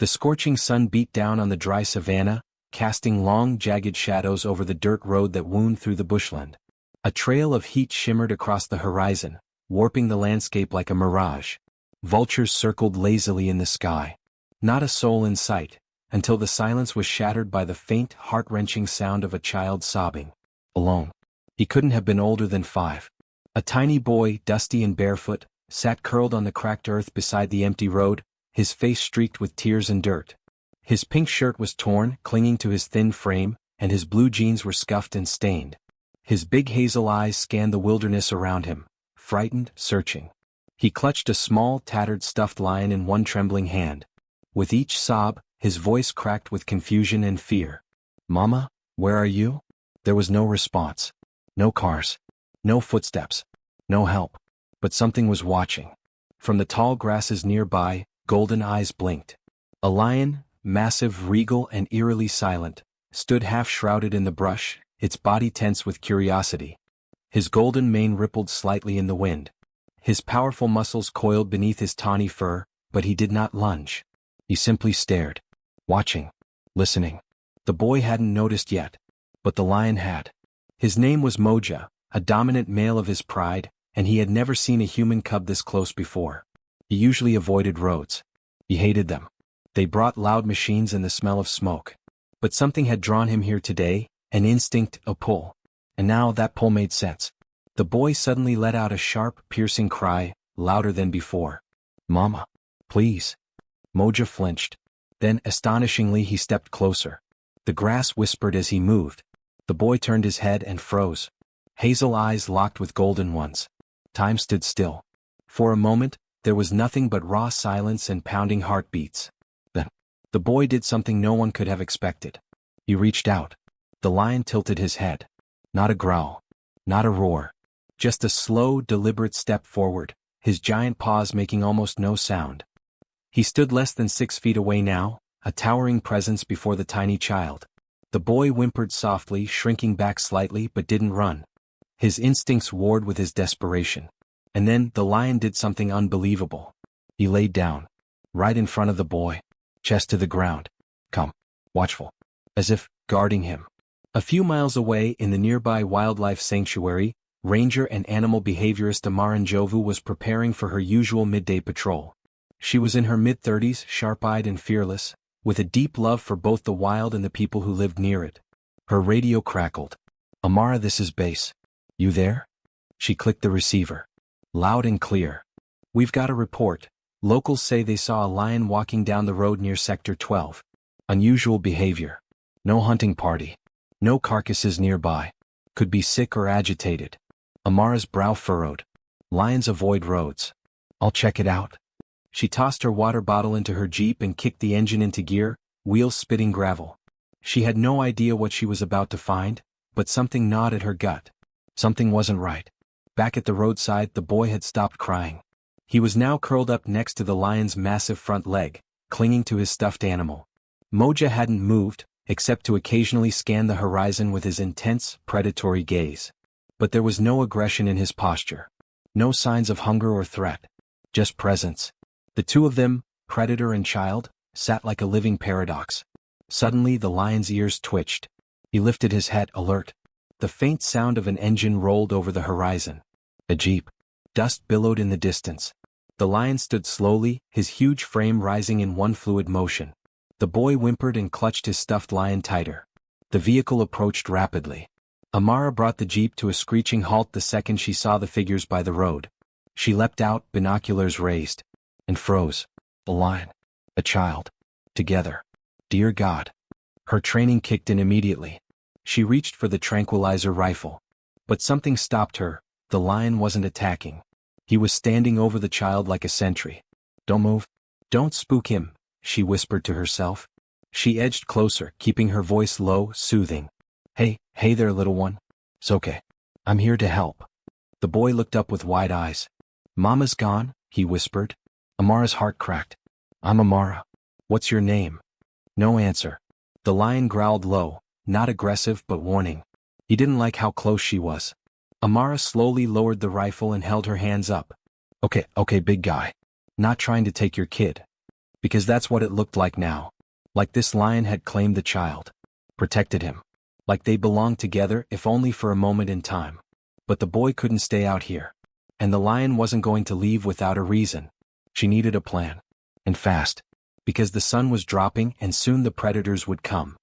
The scorching sun beat down on the dry savanna, casting long, jagged shadows over the dirt road that wound through the bushland. A trail of heat shimmered across the horizon, warping the landscape like a mirage. Vultures circled lazily in the sky. Not a soul in sight, until the silence was shattered by the faint, heart-wrenching sound of a child sobbing. Alone. He couldn't have been older than 5. A tiny boy, dusty and barefoot, sat curled on the cracked earth beside the empty road, his face streaked with tears and dirt. His pink shirt was torn, clinging to his thin frame, and his blue jeans were scuffed and stained. His big hazel eyes scanned the wilderness around him, frightened, searching. He clutched a small, tattered stuffed lion in one trembling hand. With each sob, his voice cracked with confusion and fear. "Mama, where are you?" There was no response. No cars. No footsteps. No help. But something was watching. From the tall grasses nearby, golden eyes blinked. A lion, massive, regal, and eerily silent, stood half-shrouded in the brush, its body tense with curiosity. His golden mane rippled slightly in the wind. His powerful muscles coiled beneath his tawny fur, but he did not lunge. He simply stared. Watching. Listening. The boy hadn't noticed yet. But the lion had. His name was Moja, a dominant male of his pride, and he had never seen a human cub this close before. He usually avoided roads. He hated them. They brought loud machines and the smell of smoke. But something had drawn him here today, an instinct, a pull. And now that pull made sense. The boy suddenly let out a sharp, piercing cry, louder than before. "Mama. Please." Moja flinched. Then, astonishingly, he stepped closer. The grass whispered as he moved. The boy turned his head and froze. Hazel eyes locked with golden ones. Time stood still. For a moment, there was nothing but raw silence and pounding heartbeats. Then, the boy did something no one could have expected. He reached out. The lion tilted his head. Not a growl. Not a roar. Just a slow, deliberate step forward, his giant paws making almost no sound. He stood less than 6 feet away now, a towering presence before the tiny child. The boy whimpered softly, shrinking back slightly, but didn't run. His instincts warred with his desperation. And then the lion did something unbelievable. He laid down. Right in front of the boy. Chest to the ground. Calm. Watchful. As if guarding him. A few miles away in the nearby wildlife sanctuary, ranger and animal behaviorist Amara Njovu was preparing for her usual midday patrol. She was in her mid-30s, sharp-eyed and fearless, with a deep love for both the wild and the people who lived near it. Her radio crackled. "Amara, this is base. You there?" She clicked the receiver. Loud and clear. "We've got a report. Locals say they saw a lion walking down the road near Sector 12. Unusual behavior. No hunting party. No carcasses nearby. Could be sick or agitated." Amara's brow furrowed. "Lions avoid roads. I'll check it out." She tossed her water bottle into her jeep and kicked the engine into gear, wheels spitting gravel. She had no idea what she was about to find, but something gnawed at her gut. Something wasn't right. Back at the roadside, the boy had stopped crying. He was now curled up next to the lion's massive front leg, clinging to his stuffed animal. Moja hadn't moved, except to occasionally scan the horizon with his intense, predatory gaze. But there was no aggression in his posture. No signs of hunger or threat. Just presence. The two of them, predator and child, sat like a living paradox. Suddenly the lion's ears twitched. He lifted his head, alert. The faint sound of an engine rolled over the horizon. A jeep. Dust billowed in the distance. The lion stood slowly, his huge frame rising in one fluid motion. The boy whimpered and clutched his stuffed lion tighter. The vehicle approached rapidly. Amara brought the jeep to a screeching halt the second she saw the figures by the road. She leapt out, binoculars raised. And froze. A lion. A child. Together. Dear God. Her training kicked in immediately. She reached for the tranquilizer rifle. But something stopped her. The lion wasn't attacking. He was standing over the child like a sentry. "Don't move. Don't spook him," she whispered to herself. She edged closer, keeping her voice low, soothing. Hey there, little one. It's okay. I'm here to help." The boy looked up with wide eyes. "Mama's gone," he whispered. Amara's heart cracked. "I'm Amara. What's your name?" No answer. The lion growled low, not aggressive but warning. He didn't like how close she was. Amara slowly lowered the rifle and held her hands up. Okay, big guy. Not trying to take your kid." Because that's what it looked like now. Like this lion had claimed the child. Protected him. Like they belonged together, if only for a moment in time. But the boy couldn't stay out here. And the lion wasn't going to leave without a reason. She needed a plan. And fast. Because the sun was dropping and soon the predators would come.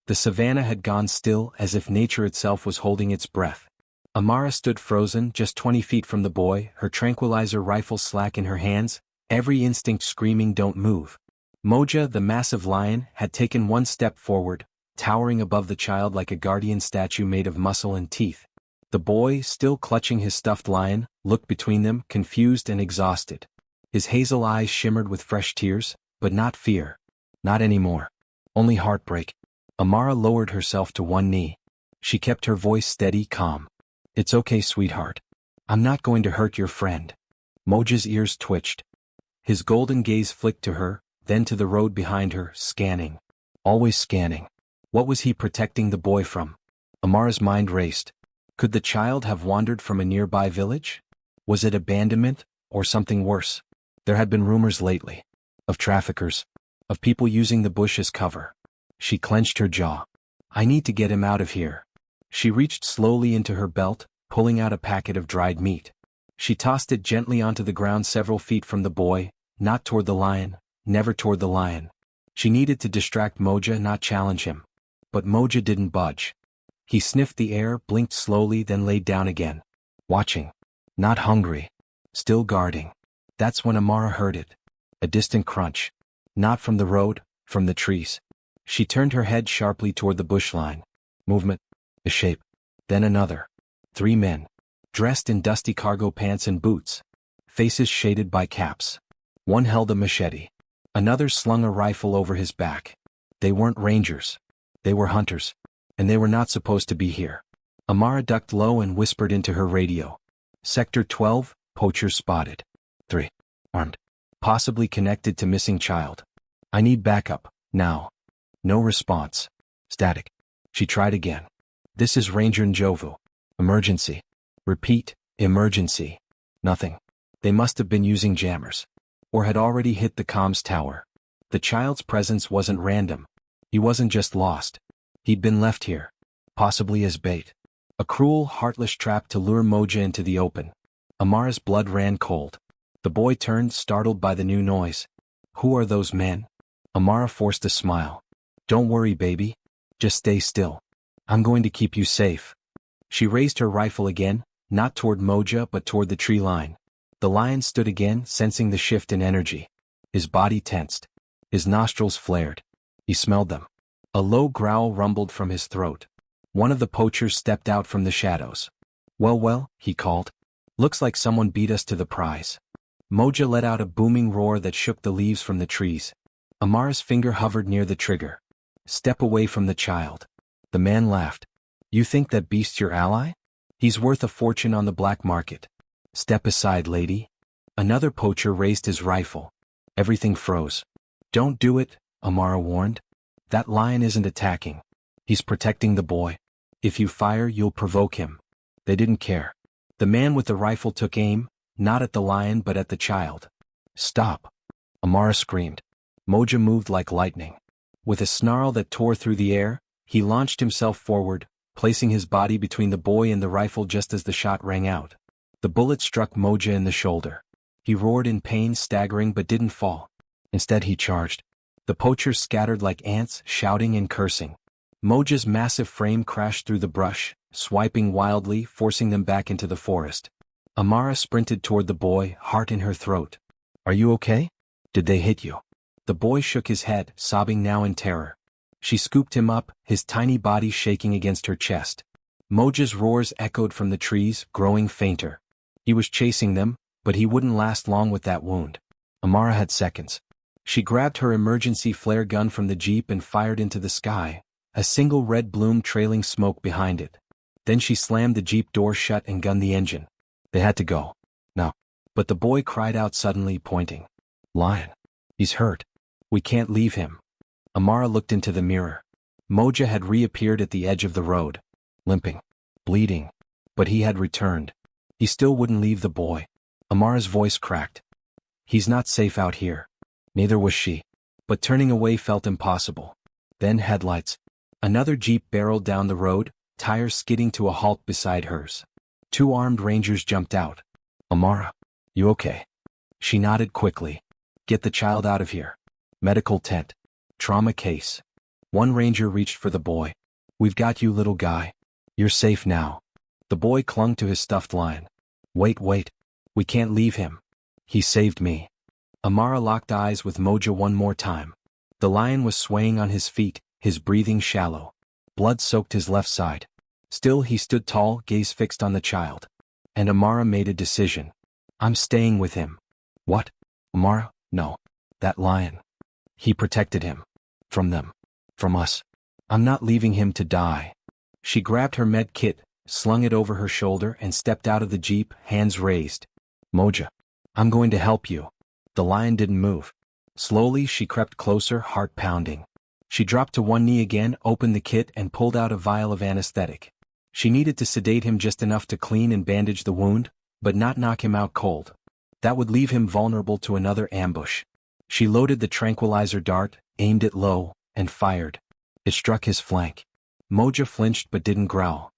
The savannah had gone still, as if nature itself was holding its breath. Amara stood frozen just 20 feet from the boy, her tranquilizer rifle slack in her hands, every instinct screaming, "Don't move." Moja, the massive lion, had taken one step forward, towering above the child like a guardian statue made of muscle and teeth. The boy, still clutching his stuffed lion, looked between them, confused and exhausted. His hazel eyes shimmered with fresh tears, but not fear. Not anymore. Only heartbreak. Amara lowered herself to one knee. She kept her voice steady, calm. "It's okay, sweetheart. I'm not going to hurt your friend." Moja's ears twitched. His golden gaze flicked to her, then to the road behind her, scanning. Always scanning. What was he protecting the boy from? Amara's mind raced. Could the child have wandered from a nearby village? Was it abandonment, or something worse? There had been rumors lately. Of traffickers. Of people using the bush as cover. She clenched her jaw. "I need to get him out of here." She reached slowly into her belt, pulling out a packet of dried meat. She tossed it gently onto the ground several feet from the boy, not toward the lion, never toward the lion. She needed to distract Moja, not challenge him. But Moja didn't budge. He sniffed the air, blinked slowly, then laid down again. Watching. Not hungry. Still guarding. That's when Amara heard it. A distant crunch. Not from the road, from the trees. She turned her head sharply toward the bush line. Movement. A shape. Then another. 3 men. Dressed in dusty cargo pants and boots. Faces shaded by caps. One held a machete. Another slung a rifle over his back. They weren't rangers. They were hunters. And they were not supposed to be here. Amara ducked low and whispered into her radio. "Sector 12, poachers spotted. 3. Armed. Possibly connected to missing child. I need backup, now." No response. Static. She tried again. "This is Ranger Njovu. Emergency." Repeat, emergency. Nothing. They must have been using jammers. Or had already hit the comms tower. The child's presence wasn't random. He wasn't just lost. He'd been left here. Possibly as bait. A cruel, heartless trap to lure Moja into the open. Amara's blood ran cold. The boy turned, startled by the new noise. "Who are those men?" Amara forced a smile. "Don't worry, baby. Just stay still. I'm going to keep you safe." She raised her rifle again, not toward Moja but toward the tree line. The lion stood again, sensing the shift in energy. His body tensed. His nostrils flared. He smelled them. A low growl rumbled from his throat. One of the poachers stepped out from the shadows. Well, he called. "Looks like someone beat us to the prize." Moja let out a booming roar that shook the leaves from the trees. Amara's finger hovered near the trigger. "Step away from the child." The man laughed. "You think that beast's your ally? He's worth a fortune on the black market. Step aside, lady." Another poacher raised his rifle. Everything froze. "Don't do it," Amara warned. "That lion isn't attacking. He's protecting the boy. If you fire, you'll provoke him." They didn't care. The man with the rifle took aim, not at the lion but at the child. "Stop!" Amara screamed. Moja moved like lightning. With a snarl that tore through the air, he launched himself forward, placing his body between the boy and the rifle just as the shot rang out. The bullet struck Moja in the shoulder. He roared in pain, staggering but didn't fall. Instead he charged. The poachers scattered like ants, shouting and cursing. Moja's massive frame crashed through the brush, swiping wildly, forcing them back into the forest. Amara sprinted toward the boy, heart in her throat. "Are you okay? Did they hit you?" The boy shook his head, sobbing now in terror. She scooped him up, his tiny body shaking against her chest. Moja's roars echoed from the trees, growing fainter. He was chasing them, but he wouldn't last long with that wound. Amara had seconds. She grabbed her emergency flare gun from the jeep and fired into the sky, a single red bloom trailing smoke behind it. Then she slammed the jeep door shut and gunned the engine. They had to go. No. But the boy cried out suddenly, pointing. "Lion. He's hurt. We can't leave him." Amara looked into the mirror. Moja had reappeared at the edge of the road. Limping. Bleeding. But he had returned. He still wouldn't leave the boy. Amara's voice cracked. "He's not safe out here." Neither was she. but turning away felt impossible. Then headlights. Another jeep barreled down the road, tires skidding to a halt beside hers. 2 armed rangers jumped out. "Amara, you okay?" She nodded quickly. "Get the child out of here. Medical tent. Trauma case." One ranger reached for the boy. "We've got you, little guy. You're safe now." The boy clung to his stuffed lion. Wait. We can't leave him. He saved me." Amara locked eyes with Moja one more time. The lion was swaying on his feet, his breathing shallow. Blood soaked his left side. Still he stood tall, gaze fixed on the child. And Amara made a decision. "I'm staying with him." "What?" "Amara, no. That lion. He protected him. From them. From us. I'm not leaving him to die." She grabbed her med kit, slung it over her shoulder and stepped out of the jeep, hands raised. "Moja, I'm going to help you." The lion didn't move. Slowly she crept closer, heart pounding. She dropped to one knee again, opened the kit and pulled out a vial of anesthetic. She needed to sedate him just enough to clean and bandage the wound, but not knock him out cold. That would leave him vulnerable to another ambush. She loaded the tranquilizer dart, aimed it low, and fired. It struck his flank. Moja flinched but didn't growl.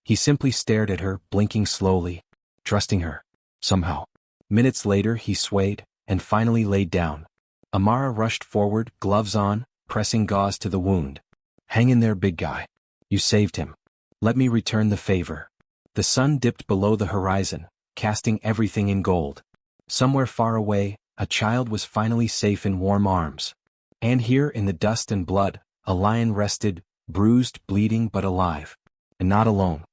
He simply stared at her, blinking slowly, trusting her. Somehow. Minutes later he swayed, and finally laid down. Amara rushed forward, gloves on, pressing gauze to the wound. "Hang in there, big guy. You saved him. Let me return the favor." The sun dipped below the horizon, casting everything in gold. Somewhere far away, a child was finally safe in warm arms. And here in the dust and blood, a lion rested, bruised, bleeding but alive. And not alone.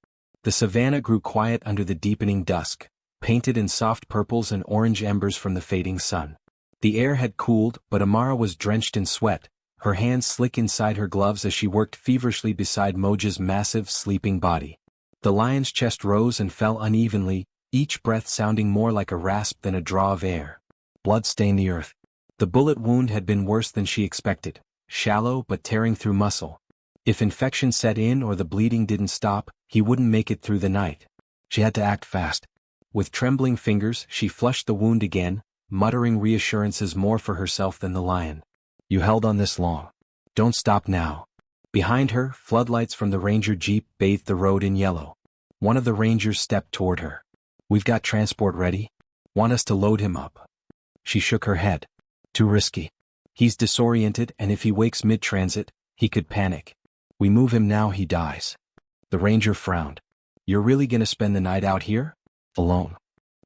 The savannah grew quiet under the deepening dusk, painted in soft purples and orange embers from the fading sun. The air had cooled, but Amara was drenched in sweat, her hands slick inside her gloves as she worked feverishly beside Moja's massive, sleeping body. The lion's chest rose and fell unevenly, each breath sounding more like a rasp than a draw of air. Blood stained the earth. The bullet wound had been worse than she expected, shallow but tearing through muscle. If infection set in or the bleeding didn't stop, he wouldn't make it through the night. She had to act fast. With trembling fingers, she flushed the wound again, muttering reassurances more for herself than the lion. "You held on this long. Don't stop now." Behind her, floodlights from the ranger jeep bathed the road in yellow. One of the rangers stepped toward her. "We've got transport ready. Want us to load him up?" She shook her head. "Too risky. He's disoriented, and if he wakes mid-transit, he could panic. We move him now, he dies." The ranger frowned. "You're really gonna spend the night out here? Alone?"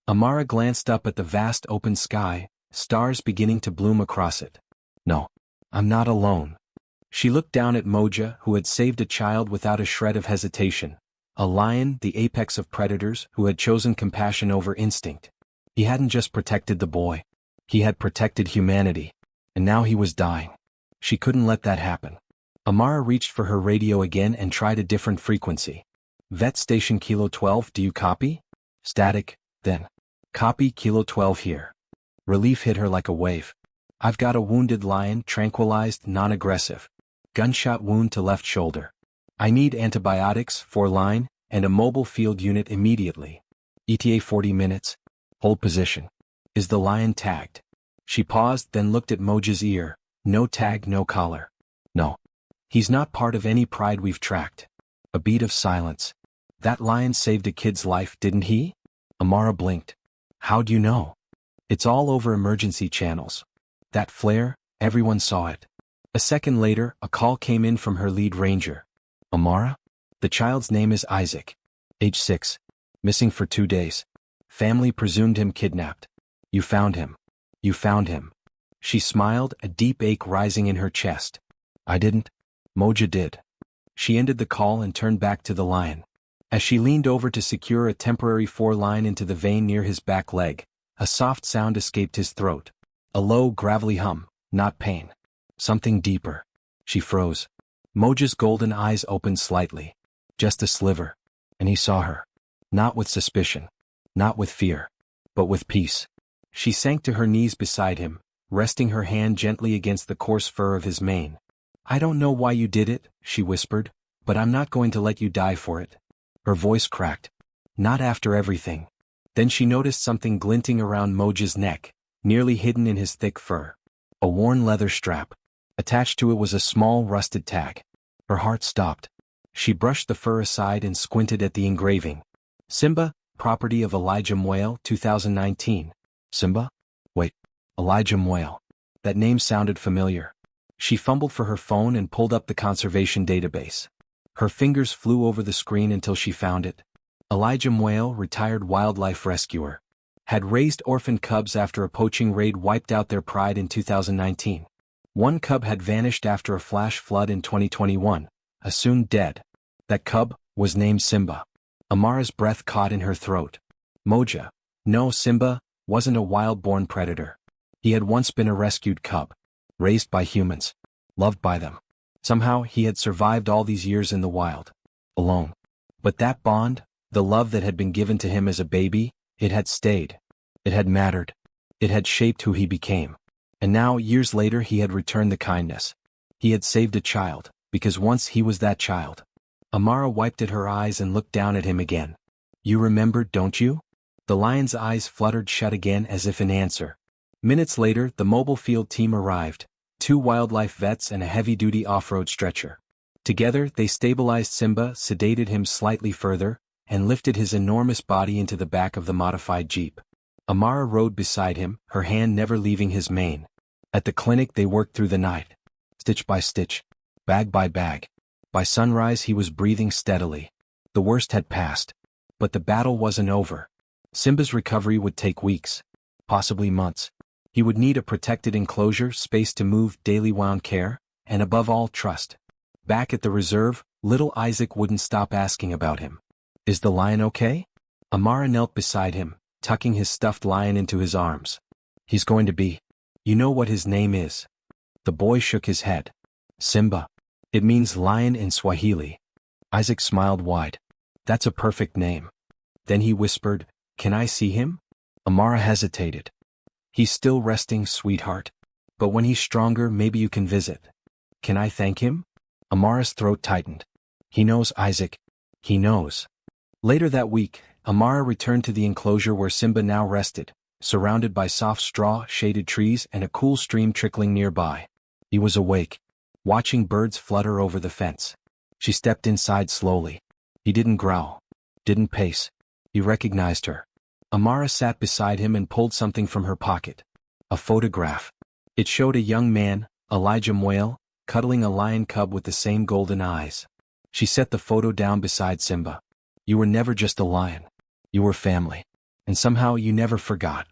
Amara glanced up at the vast open sky, stars beginning to bloom across it. "No, I'm not alone." She looked down at Moja, who had saved a child without a shred of hesitation. A lion, the apex of predators, who had chosen compassion over instinct. He hadn't just protected the boy. He had protected humanity. And now he was dying. She couldn't let that happen. Amara reached for her radio again and tried a different frequency. "Vet station Kilo 12, do you copy?" Static, then. "Copy, Kilo 12 here." Relief hit her like a wave. "I've got a wounded lion, tranquilized, non-aggressive. Gunshot wound to left shoulder. I need antibiotics, 4 line, and a mobile field unit immediately. ETA 40 minutes. Hold position." "Is the lion tagged?" She paused, then looked at Moja's ear. "No tag, no collar." "No. He's not part of any pride we've tracked." A beat of silence. "That lion saved a kid's life, didn't he?" Amara blinked. "How'd you know?" "It's all over emergency channels. That flare, everyone saw it." A second later, a call came in from her lead ranger. "Amara? The child's name is Isaac. Age 6. Missing for 2 days. Family presumed him kidnapped. You found him. You found him." She smiled, a deep ache rising in her chest. "I didn't. Moja did." She ended the call and turned back to the lion. As she leaned over to secure a temporary 4-line into the vein near his back leg, a soft sound escaped his throat. A low, gravelly hum, not pain. Something deeper. She froze. Moja's golden eyes opened slightly. Just a sliver. And he saw her. Not with suspicion. Not with fear. But with peace. She sank to her knees beside him, resting her hand gently against the coarse fur of his mane. "I don't know why you did it," she whispered, "but I'm not going to let you die for it." Her voice cracked. "Not after everything." Then she noticed something glinting around Moja's neck, nearly hidden in his thick fur. a worn leather strap. Attached to it was a small rusted tag. Her heart stopped. She brushed the fur aside and squinted at the engraving. Simba, property of Elijah Mwale, 2019. Simba? Wait, Elijah Mwale. That name sounded familiar. She fumbled for her phone and pulled up the conservation database. Her fingers flew over the screen until she found it. Elijah Mwale, retired wildlife rescuer, had raised orphan cubs after a poaching raid wiped out their pride in 2019. One cub had vanished after a flash flood in 2021, assumed dead. That cub was named Simba. Amara's breath caught in her throat. Moja. No, Simba wasn't a wild-born predator. He had once been a rescued cub, raised by humans, loved by them. Somehow he had survived all these years in the wild, alone. But that bond, the love that had been given to him as a baby, it had stayed. It had mattered. It had shaped who he became. And now, years later, he had returned the kindness. He had saved a child, because once he was that child. Amara wiped at her eyes and looked down at him again. You remember, don't you? The lion's eyes fluttered shut again as if in answer. Minutes later, the mobile field team arrived, 2 wildlife vets and a heavy-duty off-road stretcher. Together, they stabilized Simba, sedated him slightly further, and lifted his enormous body into the back of the modified jeep. Amara rode beside him, her hand never leaving his mane. At the clinic they worked through the night. Stitch by stitch, bag by bag. By sunrise he was breathing steadily. The worst had passed. But the battle wasn't over. Simba's recovery would take weeks, possibly months. He would need a protected enclosure, space to move, daily wound care, and above all, trust. Back at the reserve, little Isaac wouldn't stop asking about him. Is the lion okay? Amara knelt beside him, tucking his stuffed lion into his arms. He's going to be. You know what his name is? The boy shook his head. Simba. It means lion in Swahili. Isaac smiled wide. That's a perfect name. Then he whispered, Can I see him? Amara hesitated. He's still resting, sweetheart. But when he's stronger, maybe you can visit. Can I thank him? Amara's throat tightened. He knows, Isaac. He knows. Later that week, Amara returned to the enclosure where Simba now rested, surrounded by soft straw, shaded trees, and a cool stream trickling nearby. He was awake, watching birds flutter over the fence. She stepped inside slowly. He didn't growl, didn't pace. He recognized her. Amara sat beside him and pulled something from her pocket. A photograph. It showed a young man, Elijah Mwale, cuddling a lion cub with the same golden eyes. She set the photo down beside Simba. You were never just a lion. You were family. And somehow you never forgot.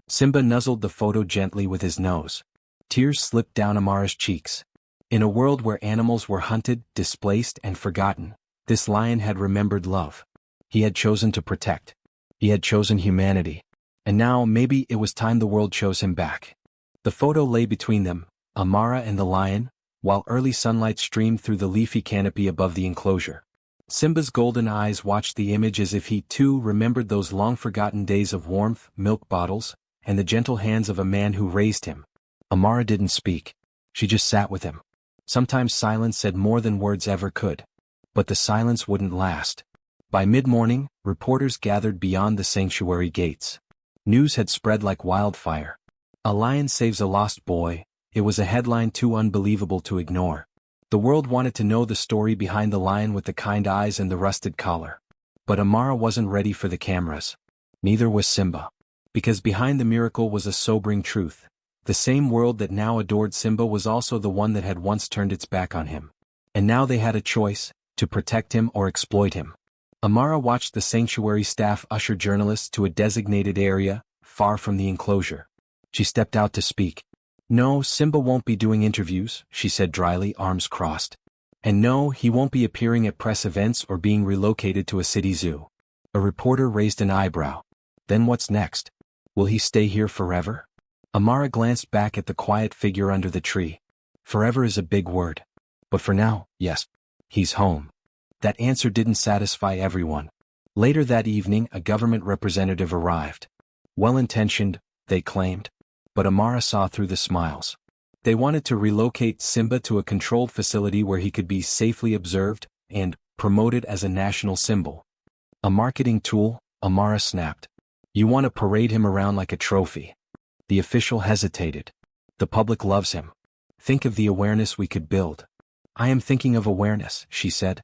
Simba nuzzled the photo gently with his nose. Tears slipped down Amara's cheeks. In a world where animals were hunted, displaced, and forgotten, this lion had remembered love. He had chosen to protect. He had chosen humanity. And now maybe it was time the world chose him back. The photo lay between them, Amara and the lion, while early sunlight streamed through the leafy canopy above the enclosure. Simba's golden eyes watched the image as if he too remembered those long-forgotten days of warmth, milk bottles, and the gentle hands of a man who raised him. Amara didn't speak. She just sat with him. Sometimes silence said more than words ever could. But the silence wouldn't last. By mid-morning, reporters gathered beyond the sanctuary gates. News had spread like wildfire. A lion saves a lost boy. It was a headline too unbelievable to ignore. The world wanted to know the story behind the lion with the kind eyes and the rusted collar. But Amara wasn't ready for the cameras. Neither was Simba. Because behind the miracle was a sobering truth. The same world that now adored Simba was also the one that had once turned its back on him. And now they had a choice, to protect him or exploit him. Amara watched the sanctuary staff usher journalists to a designated area, far from the enclosure. She stepped out to speak. No, Simba won't be doing interviews, she said dryly, arms crossed. And no, he won't be appearing at press events or being relocated to a city zoo. A reporter raised an eyebrow. Then what's next? Will he stay here forever? Amara glanced back at the quiet figure under the tree. Forever is a big word. But for now, yes. He's home. That answer didn't satisfy everyone. Later that evening, a government representative arrived. Well-intentioned, they claimed. But Amara saw through the smiles. They wanted to relocate Simba to a controlled facility where he could be safely observed and promoted as a national symbol. A marketing tool, Amara snapped. You want to parade him around like a trophy. The official hesitated. The public loves him. Think of the awareness we could build. I am thinking of awareness, she said.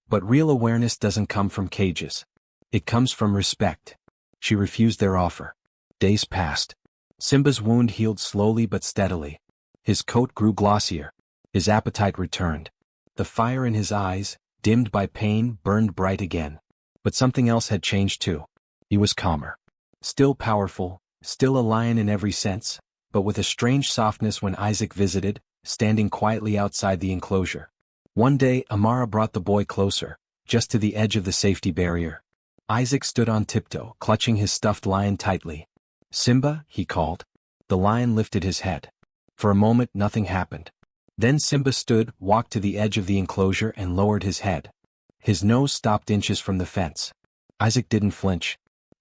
But real awareness doesn't come from cages. It comes from respect. She refused their offer. Days passed. Simba's wound healed slowly but steadily. His coat grew glossier. His appetite returned. The fire in his eyes, dimmed by pain, burned bright again. But something else had changed too. He was calmer. Still powerful, still a lion in every sense, but with a strange softness when Isaac visited, standing quietly outside the enclosure. One day Amara brought the boy closer, just to the edge of the safety barrier. Isaac stood on tiptoe, clutching his stuffed lion tightly. "Simba," he called. The lion lifted his head. For a moment nothing happened. Then Simba stood, walked to the edge of the enclosure and lowered his head. His nose stopped inches from the fence. Isaac didn't flinch.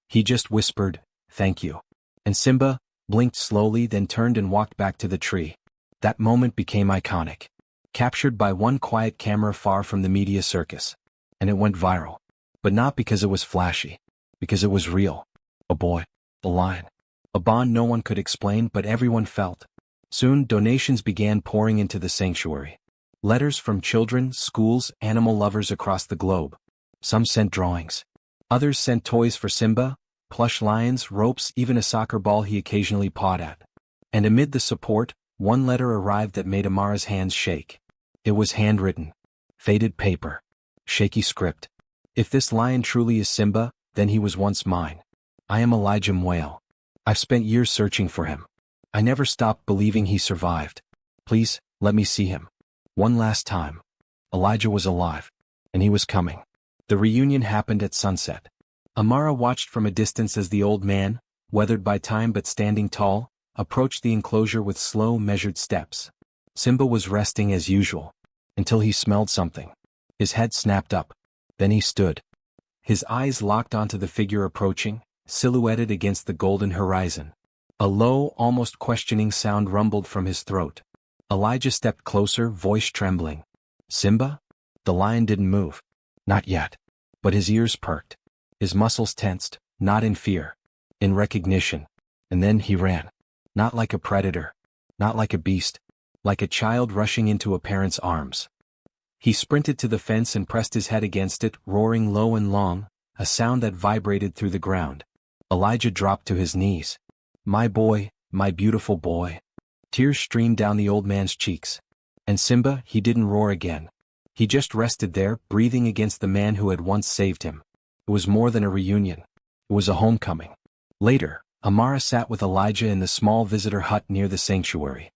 He just whispered, "Thank you." And Simba blinked slowly, then turned and walked back to the tree. That moment became iconic. Captured by one quiet camera far from the media circus. And it went viral. But not because it was flashy. Because it was real. A boy. A lion. A bond no one could explain but everyone felt. Soon donations began pouring into the sanctuary. Letters from children, schools, animal lovers across the globe. Some sent drawings. Others sent toys for Simba, plush lions, ropes, even a soccer ball he occasionally pawed at. And amid the support, one letter arrived that made Amara's hands shake. It was handwritten. Faded paper. Shaky script. "If this lion truly is Simba, then he was once mine. I am Elijah Mwale. I've spent years searching for him. I never stopped believing he survived. Please, let me see him. One last time." Elijah was alive. And he was coming. The reunion happened at sunset. Amara watched from a distance as the old man, weathered by time but standing tall, approached the enclosure with slow, measured steps. Simba was resting as usual. Until he smelled something. His head snapped up. Then he stood. His eyes locked onto the figure approaching, silhouetted against the golden horizon. A low, almost questioning sound rumbled from his throat. Elijah stepped closer, voice trembling. "Simba?" The lion didn't move. Not yet. But his ears perked. His muscles tensed, not in fear. In recognition. And then he ran. Not like a predator. Not like a beast. Like a child rushing into a parent's arms. He sprinted to the fence and pressed his head against it, roaring low and long, a sound that vibrated through the ground. Elijah dropped to his knees. "My boy, my beautiful boy." Tears streamed down the old man's cheeks. And Simba, he didn't roar again. He just rested there, breathing against the man who had once saved him. It was more than a reunion. It was a homecoming. Later, Amara sat with Elijah in the small visitor hut near the sanctuary.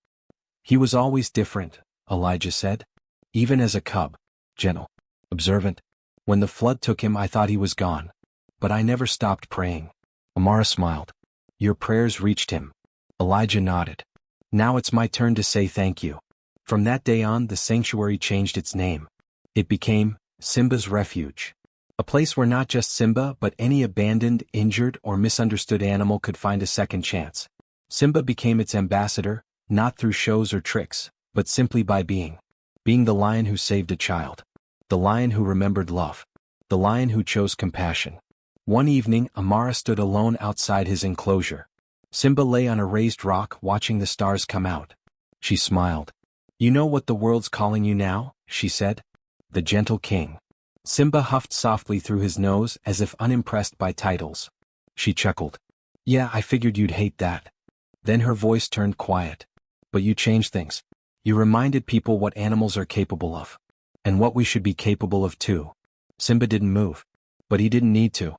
"He was always different," Elijah said. "Even as a cub. Gentle. Observant. When the flood took him I thought he was gone. But I never stopped praying." Amara smiled. "Your prayers reached him." Elijah nodded. "Now it's my turn to say thank you." From that day on the sanctuary changed its name. It became Simba's Refuge. A place where not just Simba but any abandoned, injured, or misunderstood animal could find a second chance. Simba became its ambassador, not through shows or tricks, but simply by being. Being the lion who saved a child. The lion who remembered love. The lion who chose compassion. One evening Amara stood alone outside his enclosure. Simba lay on a raised rock watching the stars come out. She smiled. "You know what the world's calling you now?" she said. "The gentle king." Simba huffed softly through his nose as if unimpressed by titles. She chuckled. "Yeah, I figured you'd hate that." Then her voice turned quiet. "But you changed things. You reminded people what animals are capable of. And what we should be capable of too." Simba didn't move. But he didn't need to.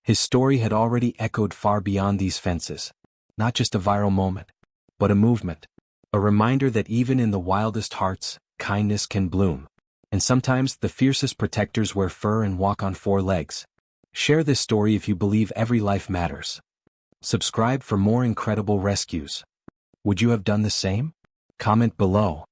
His story had already echoed far beyond these fences. Not just a viral moment, but a movement. A reminder that even in the wildest hearts, kindness can bloom. And sometimes the fiercest protectors wear fur and walk on four legs. Share this story if you believe every life matters. Subscribe for more incredible rescues. Would you have done the same? Comment below.